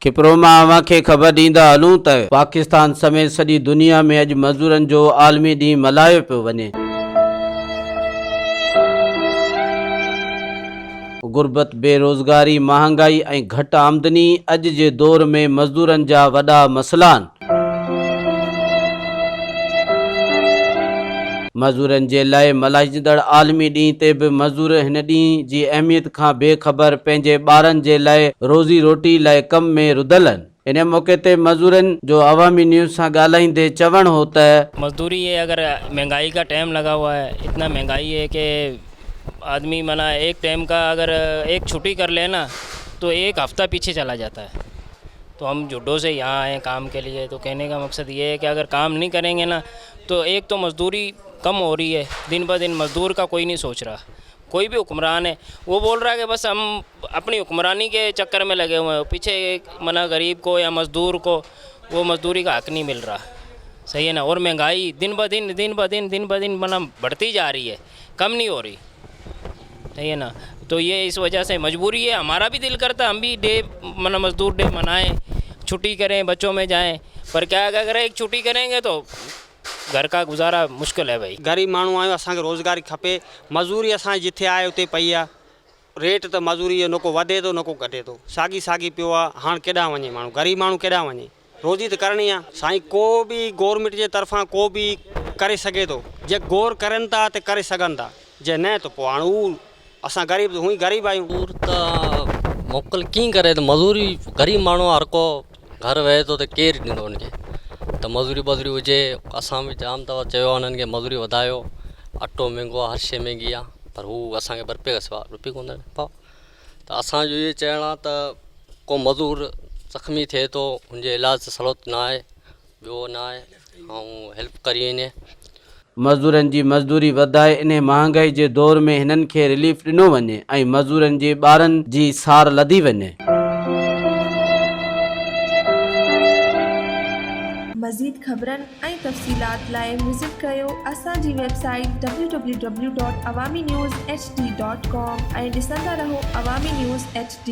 खिपरो मां अव्हांखे ख़बर ॾींदा हलूं त पाकिस्तान समेत सॼी दुनिया में अॼु मज़दूरनि जो आलमी ॾींहुं मल्हायो पियो वञे। गुर्बत, बेरोज़गारी, महांगाई ऐं घटि आमदनी अॼु जे दौर में मज़दूरनि जा वॾा मसइला आहिनि। मज़दूरनि जे लाइ मल्हाइजंदड़ आलमी ॾींहं ते बि मज़दूर हिन ॾींहं जी अहमियत खां बेख़बर पंहिंजे ॿारनि जे लाइ रोज़ी रोटी लाइ कम में रुधल आहिनि। इन मौके ते मज़दूरनि जो अवामी न्यूज़ सां ॻाल्हाईंदे चवणु हो त मजदूरी है, अगर महंगाई का टाइम लगा हुआ है, इतना महंगाई है कि आदमी मना एक टाइम का अगर एक छुट्टी कर लेना तो एक हफ़्ता पीछे चला जाता है। तो हम जुड्डो से यहाँ आए काम के लिए, तो कहने का मकसद ये है कि अगर काम नहीं करेंगे ना तो एक तो मजदूरी कम हो रही है, दिन ब दिन मजदूर का कोई नहीं सोच रहा। कोई भी हुक्मरान है वो बोल रहा है कि बस हम अपनी हुक्मरानी के चक्कर में लगे हुए हैं, पीछे एक मना गरीब को या मज़दूर को वो मजदूरी का हक नहीं मिल रहा। सही है ना। और महंगाई दिन ब दिन मना बढ़ती जा रही है, कम नहीं हो रही। सही है ना। तो ये इस वजह से मजबूरी है, हमारा भी दिल करता है हम भी डे मना मजदूर डे मनाएं, छुट्टी करें, बच्चों में जाएं, पर क्या अगर एक छुट्टी करेंगे तो घर का गुजारा मुश्किल है भाई। गरीब माण्हू आहियूं, असांखे रोज़गारी खपे। मज़दूरी असां जिथे आहे उते पई आहे। रेट त मज़दूरी जो न को वधे थो न को घटे थो, साॻी पियो आहे। हाणे केॾांहुं वञे माण्हू, गरीब माण्हू केॾांहुं वञे, रोज़ी त करणी आहे। साईं को बि गवर्नमेंट जे तरफ़ां को बि करे सघे थो, जे गौर करनि था त करे सघनि था, जे न त पोइ हाणे उहो असां गरीब हूं ई गरीब आहियूं। मजदूर त मोकल कीअं करे, त मज़दूरी गरीब माण्हू हर को घर वेहे थो त केरु ॾींदो हुनखे। त मज़दूरी हुजे, असां बि जाम दफ़ा चयो आहे हुननि खे मज़दूरी वधायो, अटो महांगो आहे, हर शइ महांगी आहे, पर हू असांखे ॿ रुपए खां सवाइ रुपए कोन था। त असांजो इहो चवणु आहे त को मज़दूर ज़ख़्मी थिए थो, हुनजे इलाज सहूलियत न आहे, ॿियो न आहे, ऐं हेल्प करी वञे। मज़दूरनि जी मज़दूरी वधाए इन महांगाई जे दौर में हिननि खे रिलीफ ॾिनो वञे ऐं मज़दूरनि जे ॿारनि जी सार लधी वञे। मज़ीद ख़बरनि ऐं तफ़सीलात लाइ विज़िट कयो असांजी वेबसाइट www.awamiNewsHD.com ऐं ॾिसंदा रहो अवामी न्यूज़ HD।